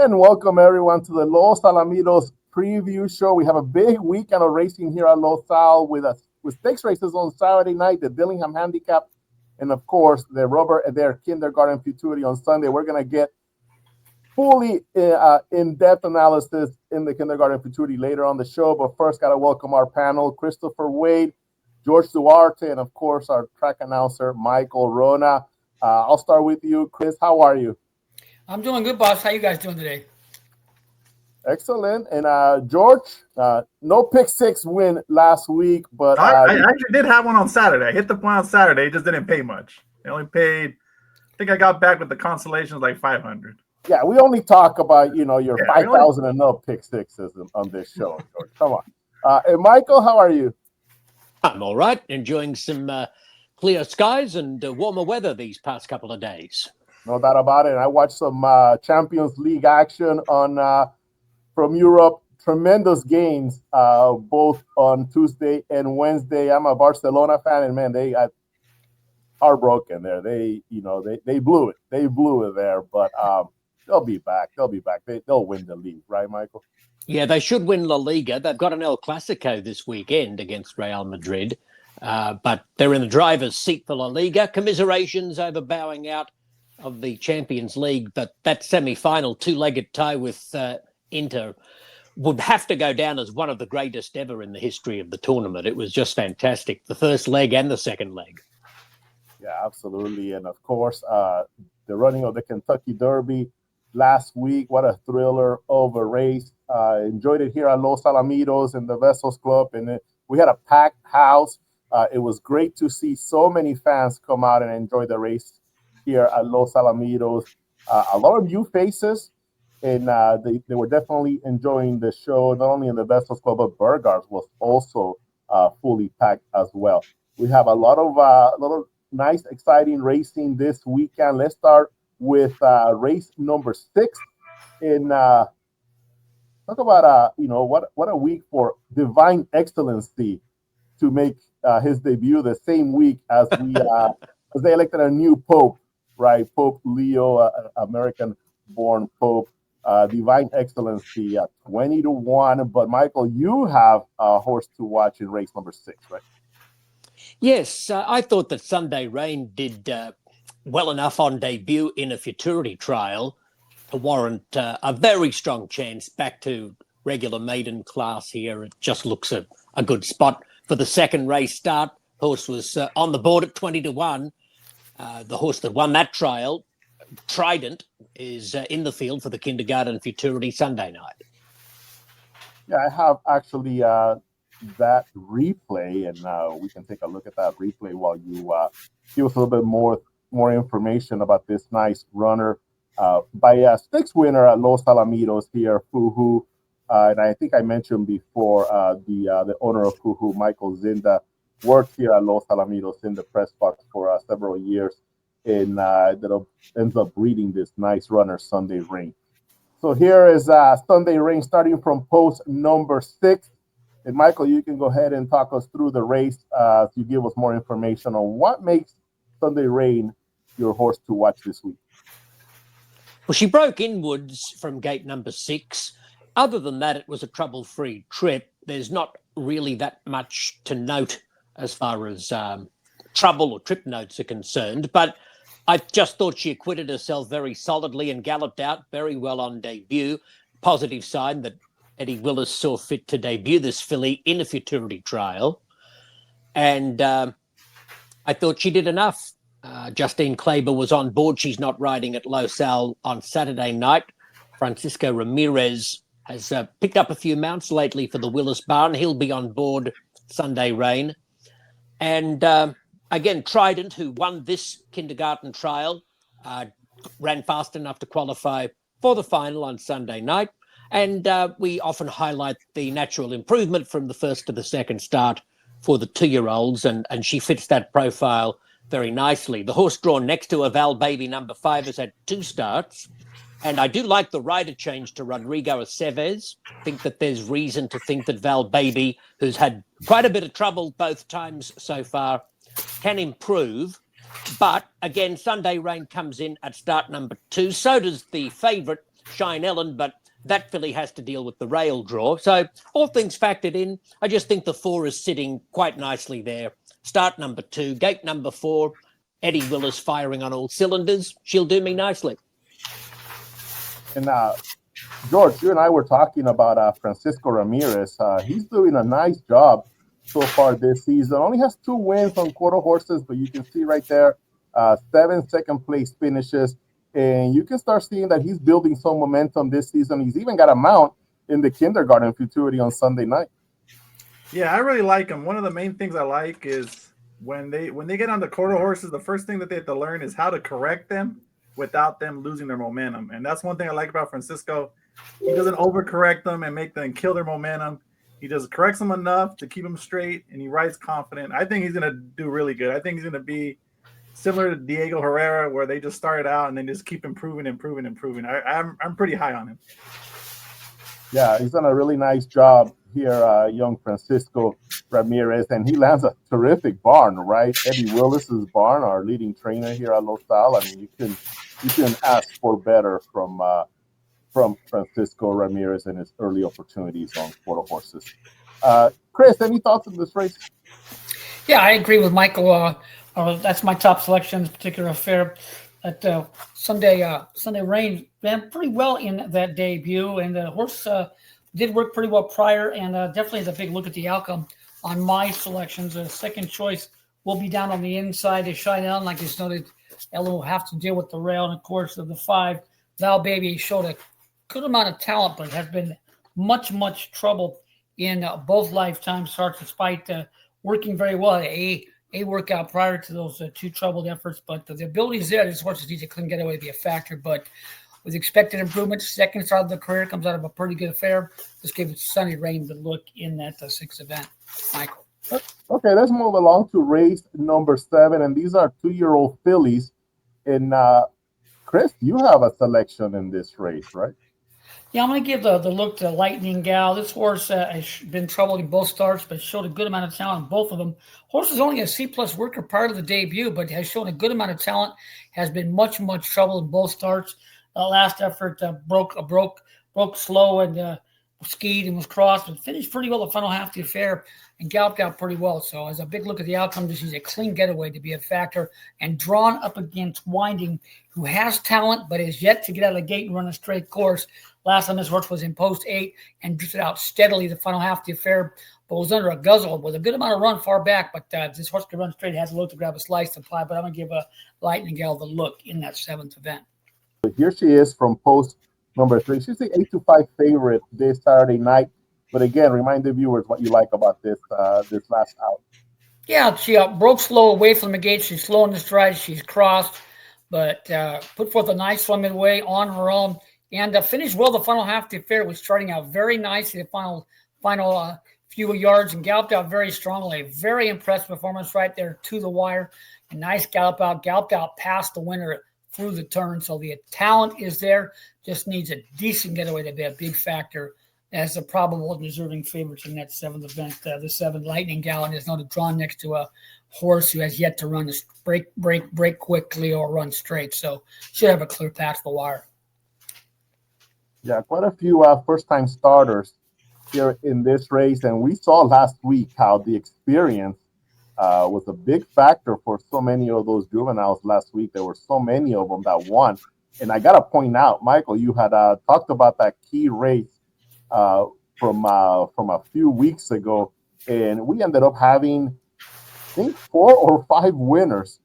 And welcome everyone to the Los Alamitos preview show. We have a big weekend of racing here at Los Al with stakes races on Saturday night, the Dillingham Handicap, and of course the Rubber Adair Kindergarten Futurity on Sunday. We're going to get fully in-depth analysis in the Kindergarten Futurity later on the show, but first got to welcome our panel, Christopher Wade, George Duarte, and of course our track announcer, Michael Wrona. I'll start with you, Chris. How are you? I'm doing good, boss. How you guys doing today? Excellent. And George, no pick six win last week, but I actually did have one on Saturday. I hit the point on Saturday. It just didn't pay much. I only paid, I think I got back with the consolations like 500. Yeah, we only talk about, your 5,000 and up pick sixes on this show, George. Come on. And Michael, how are you? I'm all right. Enjoying some clear skies and warmer weather these past couple of days. No doubt about it. And I watched some Champions League action on from Europe. Tremendous games, both on Tuesday and Wednesday. I'm a Barcelona fan, and man, they got heartbroken there. They blew it. They blew it there, but they'll be back. They'll win the league, right, Michael? Yeah, they should win La Liga. They've got an El Clasico this weekend against Real Madrid, but they're in the driver's seat for La Liga. Commiserations over bowing out of the Champions League, but that semi-final two-legged tie with Inter would have to go down as one of the greatest ever in the history of the tournament. It was just fantastic, the first leg and the second leg. Yeah, absolutely. And of course, the running of the Kentucky Derby last week, what a thriller of a race. Enjoyed it here at Los Alamitos in the Vessels Club, and we had a packed house. It was great to see so many fans come out and enjoy the race here at Los Alamitos. A lot of new faces, and they were definitely enjoying the show, not only in the Vessels Club, but Burghardt was also fully packed as well. We have a lot of nice, exciting racing this weekend. Let's start with race number 6. And talk about what a week for Divine Excellency to make his debut the same week as as they elected a new pope. Right, Pope Leo, American-born Pope, Divine Excellency, 20-1. But Michael, you have a horse to watch in race number 6, right? Yes, I thought that Sunday Rain did well enough on debut in a Futurity trial to warrant a very strong chance back to regular maiden class here. It just looks a good spot for the second race start. Horse was on the board at 20-1. The horse that won that trial, Trident, is in the field for the Kindergarten Futurity Sunday night. Yeah, I have actually that replay, and we can take a look at that replay while you give us a little bit more information about this nice runner by a stakes winner at Los Alamitos here, Fuhu. And I think I mentioned before the owner of Fuhu, Michael Zinda, worked here at Los Alamitos in the press box for several years, and that ends up breeding this nice runner, Sunday Rain. So here is Sunday Rain starting from post number 6. And Michael, you can go ahead and talk us through the race to give us more information on what makes Sunday Rain your horse to watch this week. Well, she broke inwards from gate number 6. Other than that, it was a trouble-free trip. There's not really that much to note as far as trouble or trip notes are concerned. But I just thought she acquitted herself very solidly and galloped out very well on debut. Positive sign that Eddie Willis saw fit to debut this filly in a Futurity trial. And I thought she did enough. Justine Kleber was on board. She's not riding at Los Al on Saturday night. Francisco Ramirez has picked up a few mounts lately for the Willis barn. He'll be on board Sunday Rain. And again, Trident, who won this kindergarten trial, ran fast enough to qualify for the final on Sunday night. And we often highlight the natural improvement from the first to the second start for the 2-year-olds, and she fits that profile very nicely. The horse drawn next to her, Val Baby number 5, has had 2 starts. And I do like the rider change to Rodrigo Aceves. I think that there's reason to think that Val Baby, who's had quite a bit of trouble both times so far, can improve. But again, Sunday Rain comes in at start number 2. So does the favourite, Shine Ellen, but that filly has to deal with the rail draw. So all things factored in, I just think the 4 is sitting quite nicely there. Start number 2, gate number 4, Eddie Willis firing on all cylinders. She'll do me nicely. And George, you and I were talking about Francisco Ramirez. He's doing a nice job so far this season. Only has 2 wins on quarter horses, but you can see right there, 7 second-place finishes. And you can start seeing that he's building some momentum this season. He's even got a mount in the Kindergarten Futurity on Sunday night. Yeah, I really like him. One of the main things I like is when they get on the quarter horses, the first thing that they have to learn is how to correct them without them losing their momentum. And that's one thing I like about Francisco. He doesn't overcorrect them and make them kill their momentum. He just corrects them enough to keep them straight, and he rides confident. I think he's going to do really good. I think he's going to be similar to Diego Herrera, where they just started out and then just keep improving. I'm pretty high on him. Yeah, he's done a really nice job here, young Francisco Ramirez, and he lands a terrific barn, right? Eddie Willis's barn, our leading trainer here at Los Al. I mean, you can ask for better from Francisco Ramirez and his early opportunities on quarter horses. Chris, any thoughts on this race? Yeah, I agree with Michael. That's my top selection in this particular affair. That Sunday Rain ran pretty well in that debut, and the horse did work pretty well prior, and definitely is a big look at the outcome on my selections. The second choice will be down on the inside to Shine Ellen, like it's noted. Ellen will have to deal with the rail, and of course of the 5. Val Baby showed a good amount of talent, but has been much trouble in both lifetime starts, despite working very well at a workout prior to those 2 troubled efforts. But the ability is there. This horse needs a clean getaway to be a factor, but with expected improvements, second start of the career, comes out of a pretty good affair. Just give it Sunny Rain the look in that 6th event. Michael. Okay, let's move along to race number 7, and these are 2-year-old fillies. And Chris, you have a selection in this race, right? Yeah, I'm going to give the look to Lightning Gal. This horse has been troubled in both starts, but showed a good amount of talent in both of them. Horse is only a C-plus worker prior to the debut, but has shown a good amount of talent, has been much trouble in both starts. Last effort broke slow and skied and was crossed, but finished pretty well the final half of the affair and galloped out pretty well. So as a big look at the outcome, this is a clean getaway to be a factor, and drawn up against Winding, who has talent but is yet to get out of the gate and run a straight course. Last time this horse was in post 8 and drifted out steadily the final half of the affair, but was under a guzzle with a good amount of run far back. But this horse can run straight, has a look to grab a slice to apply, but I'm going to give a Lightning Gal the look in that 7th event. Here she is from post number 3. She's the 8-5 favorite this Saturday night. But again, remind the viewers what you like about this last out. Yeah, she broke slow away from the gate. She's slow in the stride. She's crossed, but put forth a nice swim midway on her own, and finished well the final half of the affair. Was starting out very nicely the final few yards, and galloped out very strongly. Very impressive performance right there to the wire. A nice galloped out past the winner through the turn. So the talent is there. Just needs a decent getaway to be a big factor as a probable and deserving favorites in that 7th event. The 7 Lightning Gal is not drawn next to a horse who has yet to run this break quickly or run straight. So should have a clear path to the wire. Yeah, quite a few first-time starters here in this race, and we saw last week how the experience was a big factor for so many of those juveniles last week. There were so many of them that won. And I got to point out, Michael, you had talked about that key race from a few weeks ago, and we ended up having, I think, 4 or 5 winners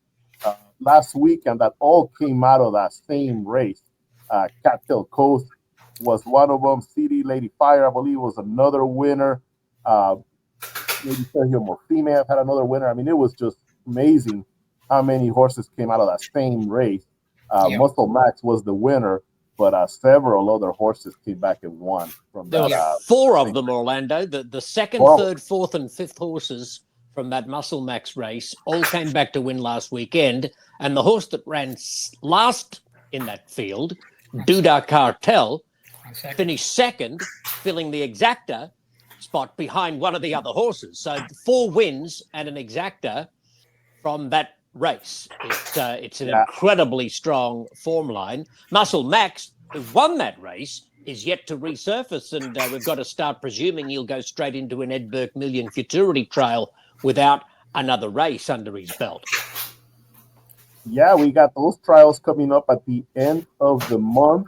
last week, and that all came out of that same race. Cattail Coast was one of them. CD Lady Fire, I believe, was another winner. Maybe Sergio Morfime have had another winner. I mean, it was just amazing how many horses came out of that same race. Muscle Max was the winner, but several other horses came back and won from there that. There were 4 of them, Orlando. The second, third, fourth, and fifth horses from that Muscle Max race all came back to win last weekend. And the horse that ran last in that field, Duda Cartel, finished second, filling the exacta spot behind one of the other horses. So 4 wins and an exacta from that race. It's an incredibly strong form line. Muscle Max who won that race, is yet to resurface, and we've got to start presuming he'll go straight into an Ed Burke Million Futurity trail without another race under his belt. Yeah, we got those trials coming up at the end of the month.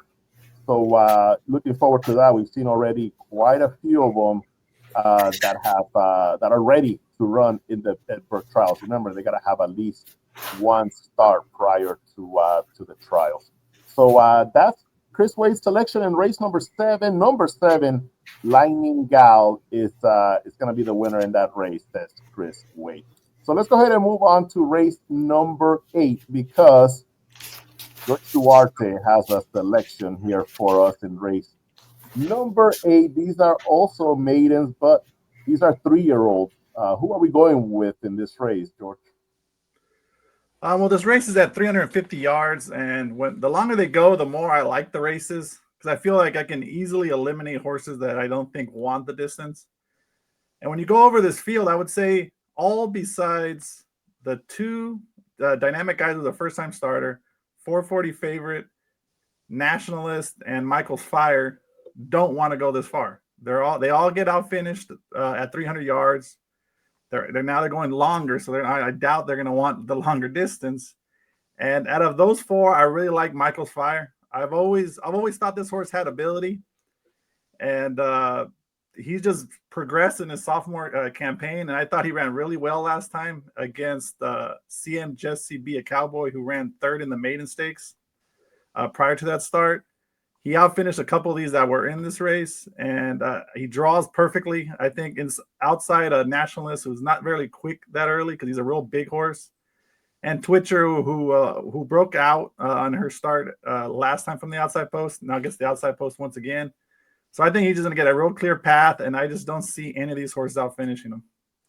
So looking forward to that. We've seen already quite a few of them that are ready to run in the Ed Burke trials. Remember, they got to have at least one start prior to the trials. So that's Chris Wade's selection in race number 7. Number 7, Lightning Gal is going to be the winner in that race. That's Chris Wade. So let's go ahead and move on to race number 8 because George Duarte has a selection here for us in race number 8. These are also maidens, but these are 3-year-olds. Who are we going with in this race, George? Well, this race is at 350 yards, and the longer they go, the more I like the races because I feel like I can easily eliminate horses that I don't think want the distance. And when you go over this field, I would say all besides the 2 dynamic guys with a first-time starter, 440 favorite, Nationalist, and Michael's Fire don't want to go this far. They all get out finished at 300 yards. They're going longer, so I doubt they're going to want the longer distance. And out of those 4, I really like Michael's Fire. I've always thought this horse had ability, and he's just progressed in his sophomore campaign. And I thought he ran really well last time against CM Jesse B, a Cowboy who ran 3rd in the maiden stakes prior to that start. He outfinished a couple of these that were in this race, and he draws perfectly. I think outside a Nationalist who's not very quick that early because he's a real big horse, and Twitcher who broke out on her start last time from the outside post, now gets the outside post once again. So I think he's just going to get a real clear path, and I just don't see any of these horses out finishing him.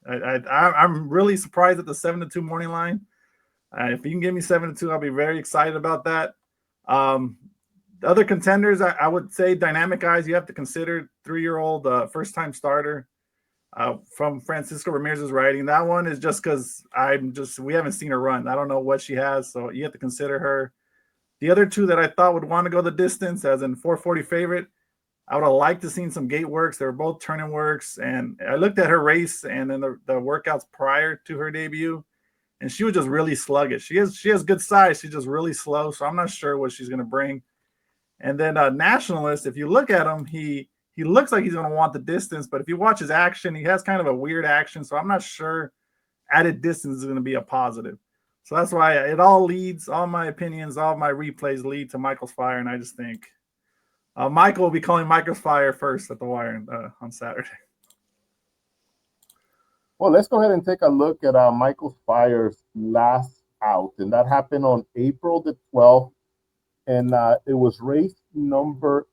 I'm really surprised at the 7-2 morning line. If you can give me 7-2, I'll be very excited about that. The other contenders, I would say dynamic eyes. You have to consider 3-year-old first-time starter from Francisco Ramirez's riding. That one is just because we haven't seen her run. I don't know what she has, so you have to consider her. The other 2 that I thought would want to go the distance, as in 440 favorite, I would have liked to seen some gate works. They were both turning works, and I looked at her race and then the workouts prior to her debut, and she was just really sluggish. She has good size. She's just really slow, so I'm not sure what she's going to bring. And then Nationalist, if you look at him, he looks like he's going to want the distance, but if you watch his action, he has kind of a weird action, so I'm not sure added distance is going to be a positive. So that's why it all leads, all my opinions, all my replays lead to Michael's Fire, and I just think Michael will be calling Michael's Fire first at the wire on Saturday. Well, let's go ahead and take a look at Michael's Fire's last out, and that happened on April the 12th. And it was race number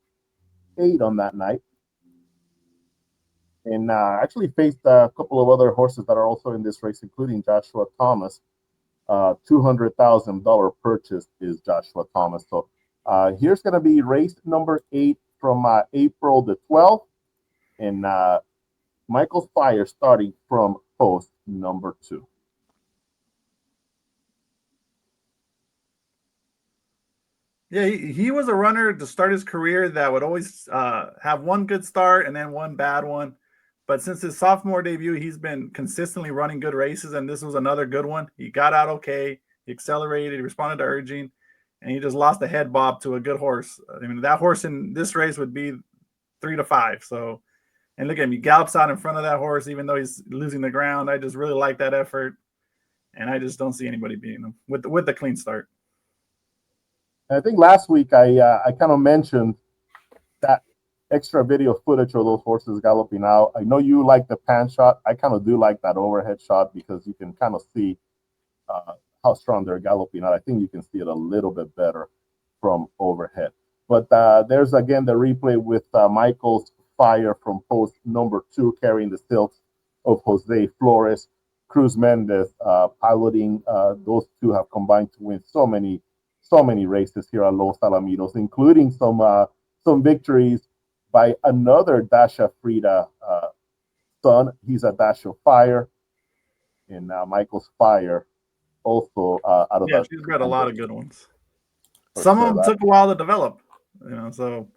8 on that night. And actually faced a couple of other horses that are also in this race, including Joshua Thomas. $200,000 purchase is Joshua Thomas. So here's going to be race number 8 from April the 12th. And Michael's Fire starting from post number 2. Yeah, he was a runner to start his career that would always have one good start and then one bad one. But since his sophomore debut, he's been consistently running good races, and this was another good one. He got out okay. He accelerated. He responded to urging, and he just lost a head bob to a good horse. I mean, that horse in this race would be 3 to 5. So, and look at him. He gallops out in front of that horse, even though he's losing the ground. I just really like that effort, and I just don't see anybody beating him with the clean start. I think last week I kind of mentioned that extra video footage of those horses galloping out. I know you like the pan shot. I kind of do like that overhead shot because you can kind of see how strong they're galloping out. I think you can see it a little bit better from overhead. But there's again the replay with Michael's Fire from post number 2 carrying the stilts of Jose Flores. Cruz Mendez piloting. Those 2 have combined to win so many races here at Los Alamitos, including some victories by another Dasha Frida son. He's a Dash of Fire, and Michael's Fire also out of she's got a lot of good ones. Some of them took a while to develop. So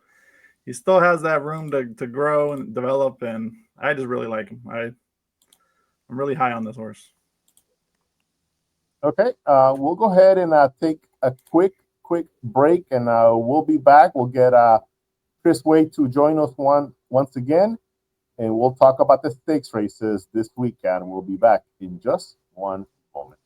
he still has that room to grow and develop, and I just really like him. I'm really high on this horse. Okay, we'll go ahead and take a quick break, and we'll be back. We'll get Chris Wade to join us once again, and we'll talk about the stakes races this weekend. We'll be back in just one moment.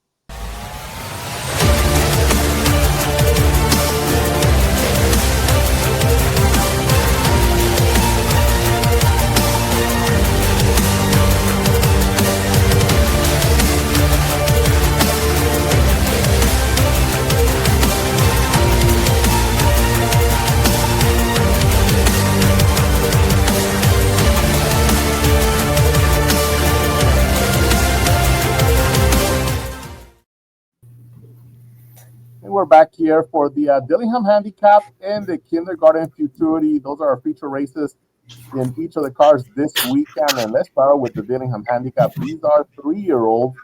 We're back here for the Dillingham Handicap and the Kindergarten Futurity. Those are our feature races in each of the cars this weekend. And let's start with the Dillingham Handicap. These are 3-year-olds,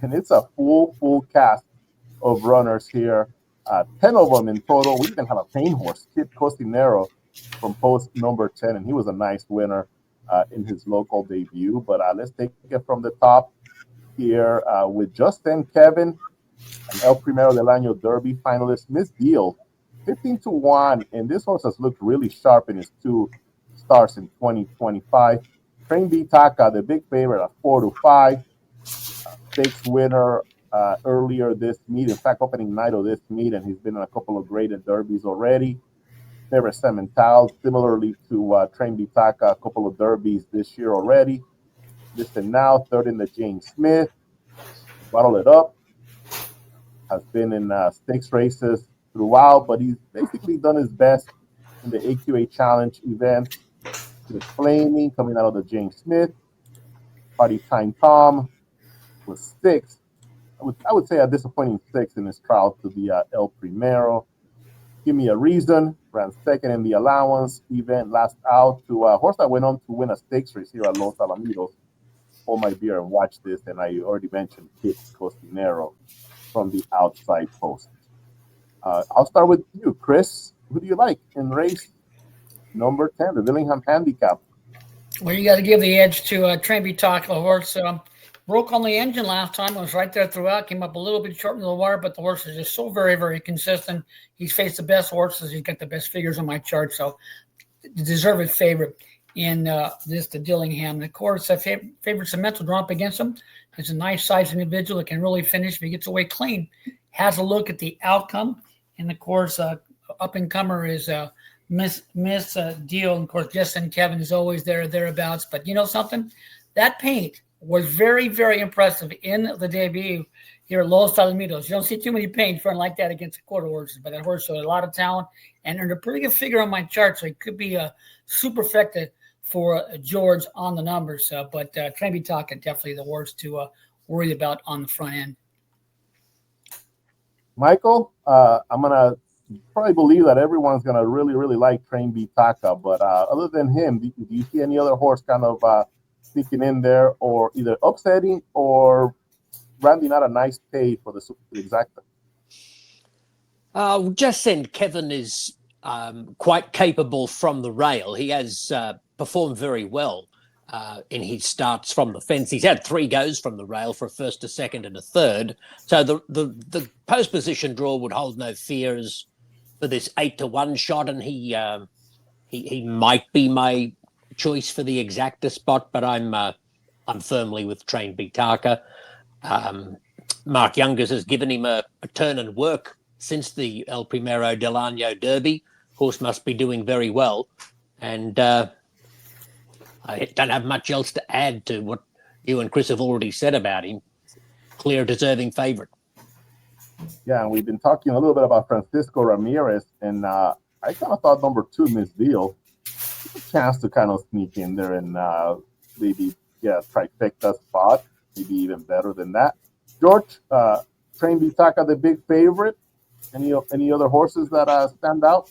and it's a full cast of runners here. 10 of them in total. We even have a paint horse, Kid Cocinero, from post number 10, and he was a nice winner in his local debut. But let's take it from the top here with Justin Kevin, an El Primero del Año Derby finalist, Miss Deal, 15-1, and this horse has looked really sharp in his 2 starts in 2025. Train B Taka, the big favorite, at 4-5, stakes winner earlier this meet. In fact, opening night of this meet, and he's been in a couple of graded derbies already. Favorite Semental, similarly to Train B Taka, a couple of derbies this year already. Listen now, third in the James Smith. Bottle it up. Has been in stakes races throughout, but he's basically done his best in the AQA Challenge event. With Flaming coming out of the James Smith. Party Time Tom was 6th. I would say a disappointing 6th in his trial to the El Primero. Give Me a Reason ran 2nd in the allowance event, last out to a horse that went on to win a stakes race here at Los Alamitos. Hold my beer and watch this, and I already mentioned Kid Cocinero from the outside post. I'll start with you, Chris. Who do you like in race number 10, the Dillingham Handicap? Well, you got to give the edge to Train B Taka, the horse. Broke on the engine last time. It was right there throughout. Came up a little bit short in the wire, but the horse is just so very consistent. He's faced the best horses. He's got the best figures on my chart, so the deserved favorite in the Dillingham. And of course, favorite Cemental drawn up against him. He's a nice sized individual that can really finish if he gets away clean. Has a look at the outcome, and of course, up and comer is Miss Deal. And of course, Justin Kevin is always thereabouts. But you know something? That paint was very impressive in the debut here at Los Alamitos. You don't see too many paints run like that against the quarter horses, but that horse showed a lot of talent and earned a pretty good figure on my chart, so he could be a superfecta for George on the numbers. But Train B Taka, definitely the horse to worry about on the front end. Michael, I'm going to probably believe that everyone's going to really like Train B Taka, but other than him, do you see any other horse kind of sneaking in there, or either upsetting or rounding out a nice pay for the exacta? Justin Kevin is quite capable from the rail. He has performed very well in his starts from the fence. He's had 3 goes from the rail for a first, a second, and a third. So the post position draw would hold no fears for this 8-1 shot, and he might be my choice for the exacta spot, but I'm firmly with Train B Taka. Mark Youngers has given him a turn and work since the El Primero del Año Derby. Horse must be doing very well, and I don't have much else to add to what you and Chris have already said about him. Clear, deserving favorite. Yeah, and we've been talking a little bit about Francisco Ramirez, and I kind of thought number 2, Miss Deal, a chance to kind of sneak in there and maybe get a trifecta spot, maybe even better than that. George, Train B Taka, the big favorite. Any other horses that stand out?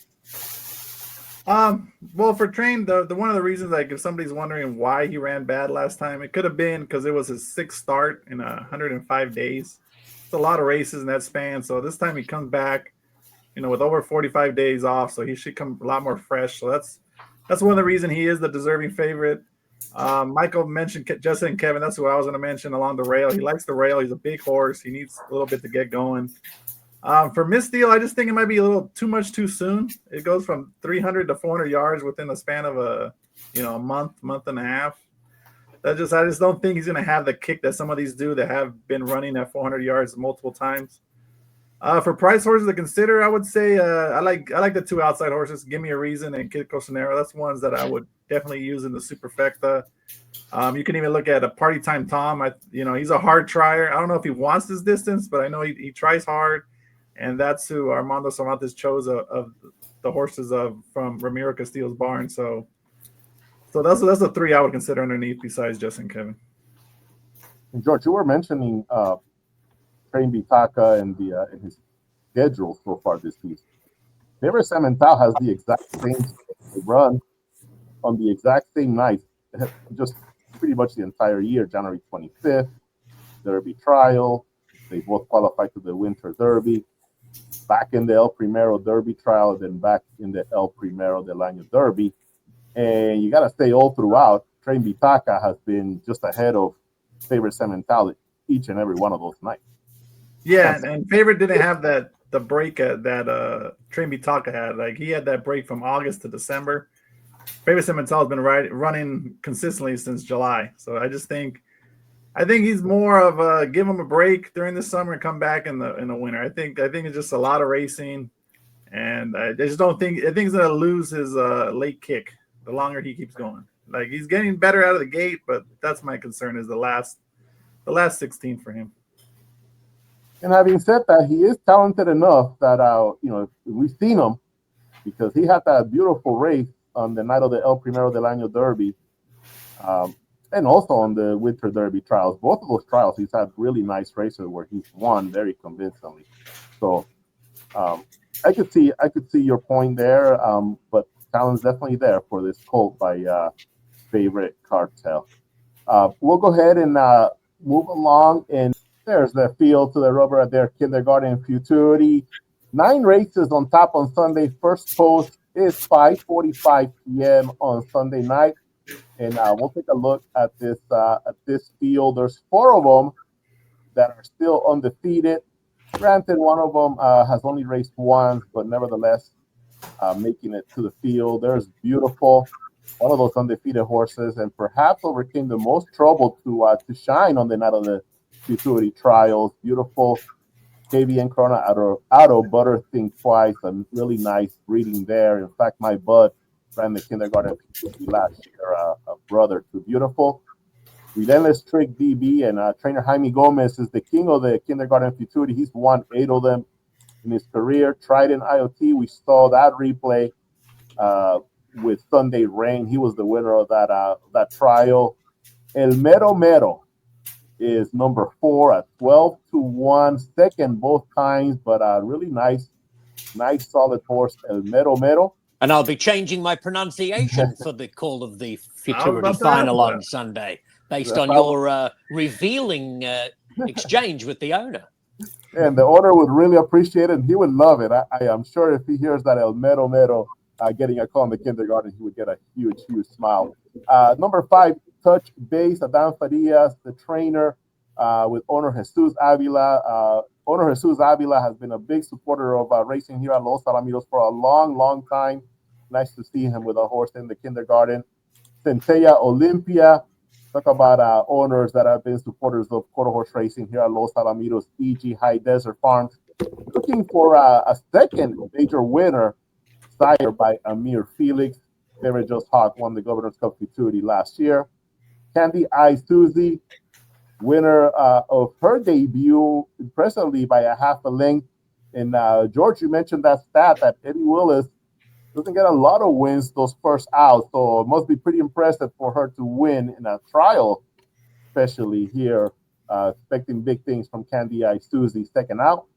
Well, for Train, the one of the reasons, like, if somebody's wondering why he ran bad last time, it could have been because it was his 6th start in 105 days. It's a lot of races in that span. So this time he comes back with over 45 days off, so he should come a lot more fresh. So that's one of the reasons he is the deserving favorite. Michael mentioned Justin and Kevin. That's who I was going to mention along the rail. He likes the rail. He's a big horse. He needs a little bit to get going. For Miss Deal, I just think it might be a little too much too soon. It goes from 300 to 400 yards within the span of a month and a half. I just don't think he's going to have the kick that some of these do that have been running at 400 yards multiple times. For price horses to consider, I would say I like the two outside horses. Give Me a Reason and Kid Costanero. That's ones that I would definitely use in the superfecta. You can even look at a Party Time Tom. He's a hard trier. I don't know if he wants this distance, but I know he tries hard, and that's who Armando Cervantes chose of the horses from Ramiro Castillo's barn. So that's the three I would consider underneath besides Justin Kevin. And George, you were mentioning Train B Taka and his schedule so far this season. Favorite Semental has the exact same run on the exact same night, just pretty much the entire year. January 25th, Derby trial. They both qualified to the Winter Derby. Back in the El Primero Derby trial, then back in the El Primero del Año Derby. And you got to say all throughout, Train B Taka has been just ahead of Favorite Semental each and every one of those nights. Yeah, and Favorite didn't have the break that Train B Taka had. Like, he had that break from August to December. Favorite Semental has been running consistently since July. So I think he's more of a give him a break during the summer and come back in the winter. I think it's just a lot of racing, and I just don't think he's going to lose his late kick the longer he keeps going. Like, he's getting better out of the gate, but that's my concern is the last 16 for him. And having said that, he is talented enough that we've seen him because he had that beautiful race on the night of the El Primero del Año Derby, and also on the Winter Derby trials. Both of those trials, he's had really nice races where he's won very convincingly. So I could see your point there, but talent's definitely there for this colt by Favorite Cartel. We'll go ahead and move along, and there's the field to the rubber at their Kindergarten Futurity. 9 races on top on Sunday. First post is 5:45 p.m. on Sunday night, and we'll take a look at this field. There's 4 of them that are still undefeated. Granted, one of them has only raced once, but nevertheless making it to the field. There's Beeuteful, one of those undefeated horses, and perhaps overcame the most trouble to shine on the night of the Futurity trials. Beeuteful, KVN Corona out of Butter Think Twice, a really nice breeding there. In fact, my bud ran the Kindergarten Futurity last year, a brother to Beeuteful. Relentless Trick DB and trainer Jaime Gomez is the king of the Kindergarten Futurity. He's won 8 of them in his career. Trident IoT, we saw that replay with Sunday Rain. He was the winner of that trial. El Mero Mero is number 4 at 12-1, second both times, but a really nice solid horse, El Mero Mero. And I'll be changing my pronunciation for the call of the Futurity final on Sunday, based on your revealing exchange with the owner. And the owner would really appreciate it, and he would love it. I am sure if he hears that El Mero Mero getting a call in the Kindergarten, he would get a huge smile. Number 5, Touch Base, Adam Farias, the trainer with owner Jesus Avila. Owner Jesus Avila has been a big supporter of racing here at Los Alamitos for a long time. Nice to see him with a horse in the Kindergarten. Centella Olympia. Talk about owners that have been supporters of quarter horse racing here at Los Alamitos, E.G. High Desert Farms. Looking for a second major winner, sire by Amir Felix. Favorite Just Hawk won the Governor's Cup Futurity last year. Candy Eye Suze, winner of her debut, impressively by a half a length. And George, you mentioned that stat that Eddie Willis doesn't get a lot of wins those first out, so it must be pretty impressive for her to win in a trial, especially here. Expecting big things from Candy Eye Suze, second out.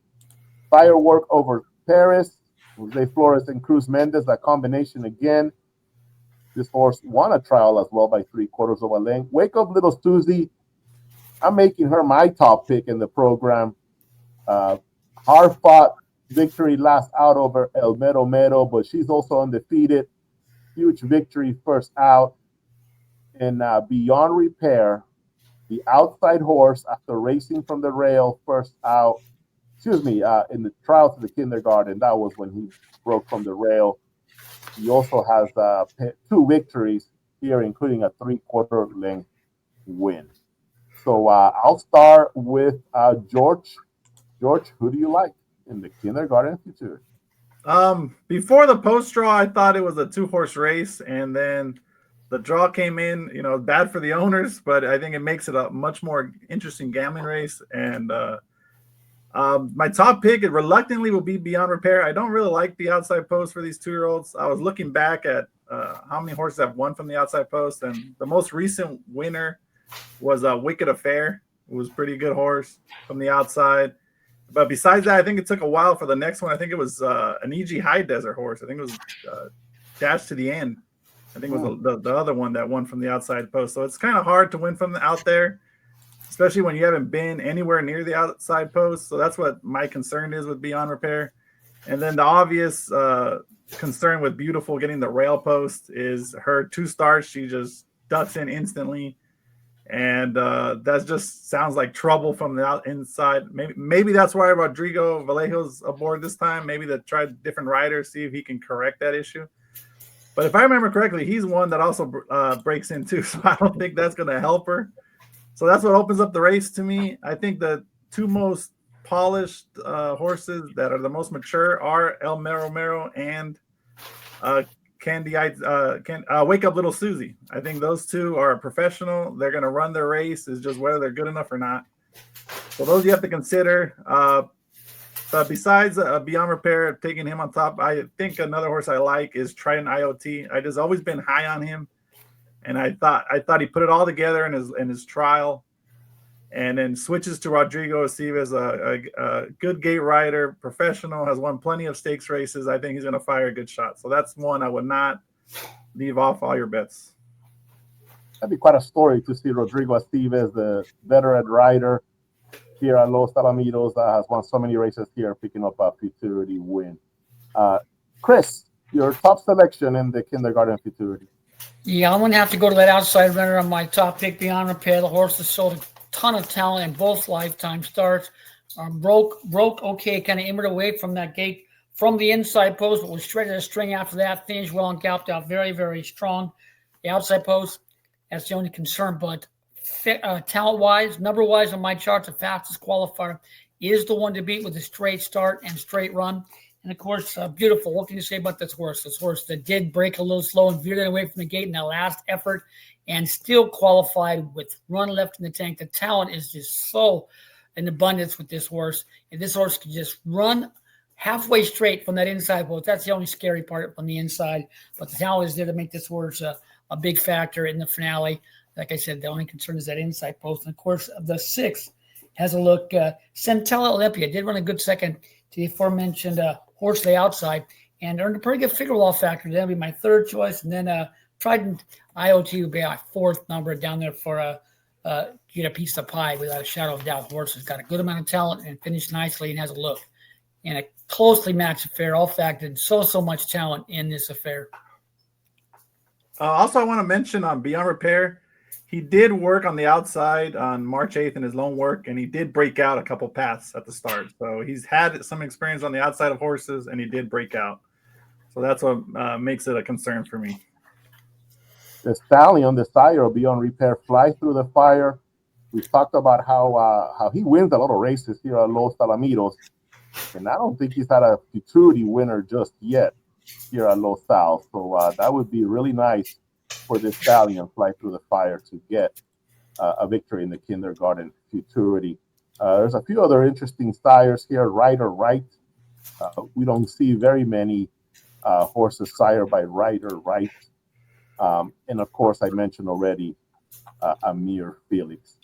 Firework over Paris, Jose Flores and Cruz Mendez, that combination again. This horse won a trial as well by 3/4 of a length. Wake Up Little Susie, I'm making her my top pick in the program. Hard fought, victory last out over El Mero Mero, but she's also undefeated. Huge victory first out. And Beyond Repair, the outside horse after racing from the rail first out, in the trial to the kindergarten, that was when he broke from the rail. He also has 2 victories here, including a 3/4 length win. So I'll start with George. George, who do you like in the Kindergarten Futurity? Before the post draw, I thought it was a 2-horse race, and then the draw came in. Bad for the owners, but I think it makes it a much more interesting gambling race. And my top pick, it reluctantly will be Beyond Repair. I don't really like the outside post for these 2-year-olds. I was looking back at how many horses have won from the outside post, and the most recent winner was Wicked Affair. It was a pretty good horse from the outside. But besides that, I think it took a while for the next one. I think it was an E.G. High Desert horse. I think it was Dash to the End. I think it was the other one that won from the outside post. So it's kind of hard to win from out there, especially when you haven't been anywhere near the outside post. So that's what my concern is with Beyond Repair. And then the obvious concern with Beeuteful getting the rail post is her 2 starts. She just ducks in instantly. And that just sounds like trouble from the inside. Maybe that's why Rodrigo Vallejo's aboard this time. Maybe they tried different riders, see if he can correct that issue. But if I remember correctly, he's one that also breaks in too. So I don't think that's going to help her. So that's what opens up the race to me. I think the 2 most polished horses that are the most mature are El Mero Mero and Wake Up Little Susie. I think those 2 are professional. They're going to run their race. It's just whether they're good enough or not. So those you have to consider. But besides Beyond Repair, taking him on top, I think another horse I like is Trident IoT. I just always been high on him, and I thought he put it all together in his trial, and then switches to Rodrigo Aceves, a good gate rider, professional, has won plenty of stakes races. I think he's going to fire a good shot. So that's one I would not leave off all your bets. That'd be quite a story to see Rodrigo Aceves, the veteran rider here at Los Alamitos, that has won so many races here, picking up a Futurity win. Chris, your top selection in the Kindergarten Futurity. Yeah, I'm going to have to go to that outside runner on my top pick, Beyond Repair. The horse has showed a ton of talent in both lifetime starts. Broke okay, kind of emmered away from that gate from the inside post, but was straight as a string after that. Finished well and galloped out very, very strong. The outside post, that's the only concern. But talent-wise, number-wise on my chart, the fastest qualifier is the one to beat with a straight start and straight run. And, of course, Beeuteful. What can you say about this horse? This horse that did break a little slow and veered away from the gate in that last effort and still qualified with run left in the tank. The talent is just so in abundance with this horse. And this horse can just run halfway straight from that inside post. That's the only scary part from the inside. But the talent is there to make this horse a big factor in the finale. Like I said, the only concern is that inside post. And, of course, the 6th has a look. Centella Olympia did run a good second to the aforementioned horse the outside and earned a pretty good figure wall factor. That'll be my 3rd choice. And then Trident IoT would be my 4th number down there for get a piece of pie without a shadow of doubt. The horse has got a good amount of talent and finished nicely and has a look. And a closely matched affair, all factored so much talent in this affair. Also, I want to mention on Beyond Repair, he did work on the outside on March 8th in his lone work, and he did break out a couple paths at the start. So he's had some experience on the outside of horses, and he did break out. So that's what makes it a concern for me. The stallion, the sire of Beyond Repair, flies through the fire. We've talked about how he wins a lot of races here at Los Alamitos, and I don't think he's had a Futurity winner just yet here at Los Al. So that would be really nice for this stallion fly through the fire to get a victory in the Kindergarten Futurity. There's a few other interesting sires here. Right or Right. We don't see very many horses sired by Right or Right. And of course, I mentioned already Amir Felix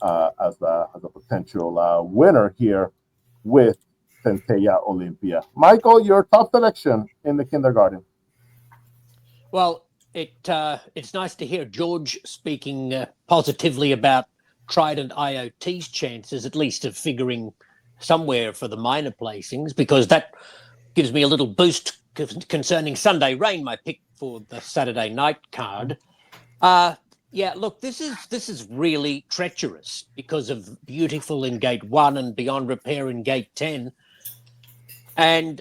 as a potential winner here with Centella Olympia. Michael, your top selection in the Kindergarten. Well, it's nice to hear George speaking positively about Trident IoT's chances, at least of figuring somewhere for the minor placings, because that gives me a little boost concerning Sunday Rain, my pick for the Saturday night card. Yeah, look, this is really treacherous because of Beeuteful in gate 1 and Beyond Repair in gate 10. And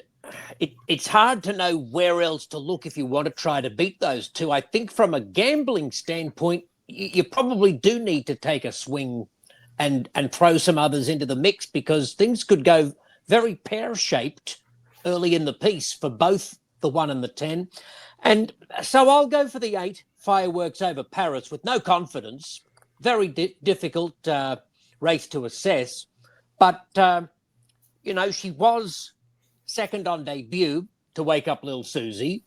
it's hard to know where else to look if you want to try to beat those two. I think from a gambling standpoint, you probably do need to take a swing and throw some others into the mix, because things could go very pear-shaped early in the piece for both the 1 and the 10. And so I'll go for the 8, Fireworks Over Paris, with no confidence. Very difficult race to assess. But, she was second on debut to Wake Up Little Suze,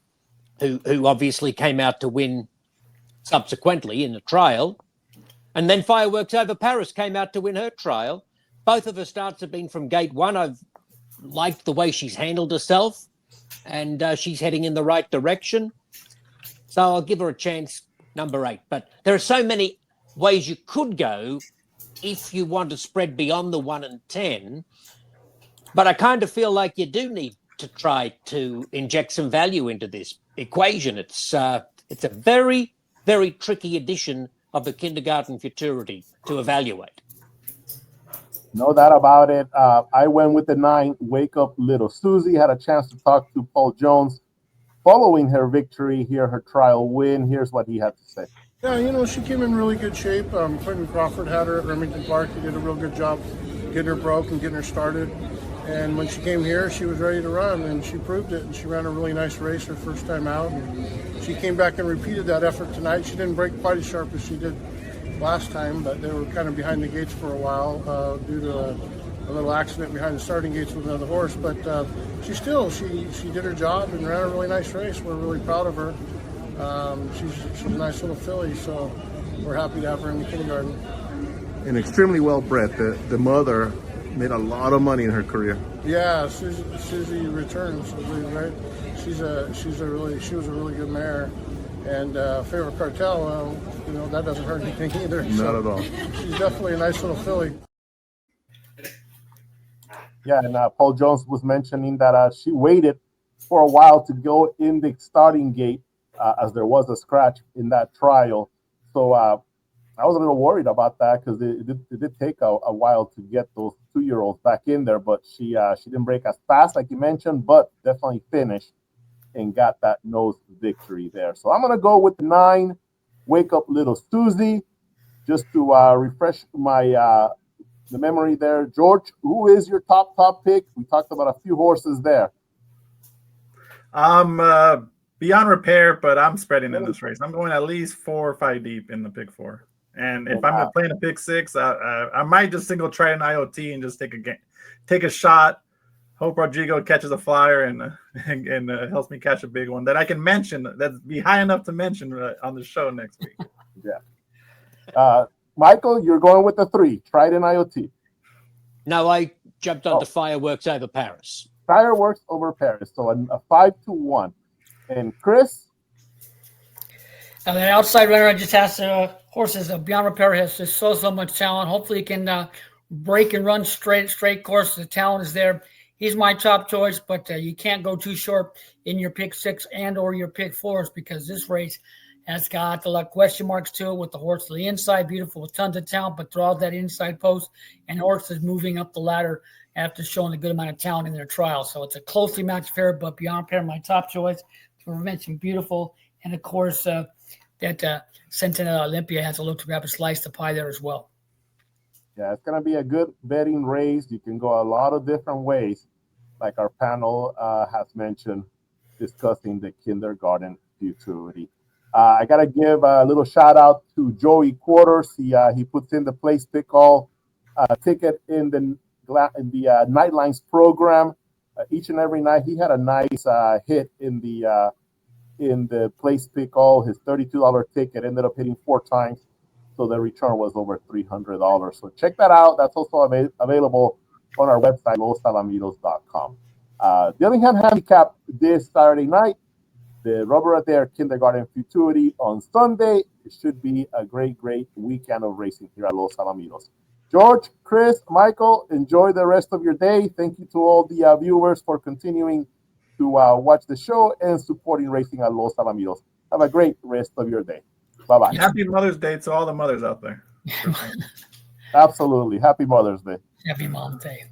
who obviously came out to win subsequently in the trial. And then Fireworks Over Paris came out to win her trial. Both of her starts have been from gate 1. I've liked the way she's handled herself, and she's heading in the right direction. So I'll give her a chance, number 8. But there are so many ways you could go if you want to spread beyond the 1 and 10. But I kind of feel like you do need to try to inject some value into this equation. It's a very, very tricky edition of the Kindergarten Futurity to evaluate. No doubt about it. I went with the 9, Wake Up Little Suze. Had a chance to talk to Paul Jones following her victory here, her trial win. Here's what he had to say. Yeah, she came in really good shape. Quentin Crawford had her at Remington Park. He did a real good job getting her broke and getting her started. And when she came here, she was ready to run, and she proved it. And she ran a really nice race her first time out. And she came back and repeated that effort tonight. She didn't break quite as sharp as she did last time, but they were kind of behind the gates for a while due to a little accident behind the starting gates with another horse. But she did her job and ran a really nice race. We're really proud of her. She's a nice little filly, so we're happy to have her in the kindergarten. And extremely well bred. The mother made a lot of money in her career. Yeah, Susie returns, right? She was a really good mare. And Favorite Cartel, that doesn't hurt anything either. Not at all. She's definitely a nice little filly. Yeah, and Paul Jones was mentioning that she waited for a while to go in the starting gate as there was a scratch in that trial. So I was a little worried about that, because it did take a while to get those 2-year-olds back in there, but she didn't break as fast like you mentioned, but definitely finished and got that nose victory there. So I'm gonna go with the 9, Wake Up Little Suze, just to refresh my the memory there. George, who is your top pick? We talked about a few horses there. Beyond Repair, but I'm spreading in this race. I'm going at least 4 or 5 deep in the pick 4. And if I'm playing a pick 6, I might just single try an IoT and just take a shot. Hope Rodrigo catches a flyer and helps me catch a big one that I can mention, that's be high enough to mention on the show next week. Yeah. Michael, you're going with the 3, Trident IoT. No, I jumped onto Fireworks Over Paris. Fireworks Over Paris. So a 5-1. And Chris? Now that outside runner just has horses. Beyond Repair has just so much talent. Hopefully he can break and run straight course. The talent is there. He's my top choice, but you can't go too short in your pick 6 and or your pick 4s, because this race has got a lot of question marks to it, with the horse to the inside, Beeuteful with tons of talent, but throughout that inside post, and horses moving up the ladder after showing a good amount of talent in their trial. So it's a closely matched fair, but Beyond Repair, my top choice. We mentioned Beeuteful, and of course that Sentinel Olympia has a look to grab a slice of pie there as well. Yeah, it's going to be a good betting race. You can go a lot of different ways, like our panel has mentioned, discussing the Kindergarten Futurity. I got to give a little shout out to Joey Quarters. He puts in the place pick all ticket in the Nightlines program. Each and every night, he had a nice hit in the place pick all. His $32 ticket ended up hitting 4 times, so the return was over $300. So check that out. That's also available on our website, losalamitos.com. Dillingham Handicap this Saturday night. The Rubber Adair Kindergarten Futurity on Sunday. It should be a great weekend of racing here at Los Alamitos. George, Chris, Michael, enjoy the rest of your day. Thank you to all the viewers for continuing to watch the show and supporting racing at Los Alamitos. Have a great rest of your day. Bye-bye. Happy Mother's Day to all the mothers out there. Absolutely. Happy Mother's Day. Happy Mom's Day.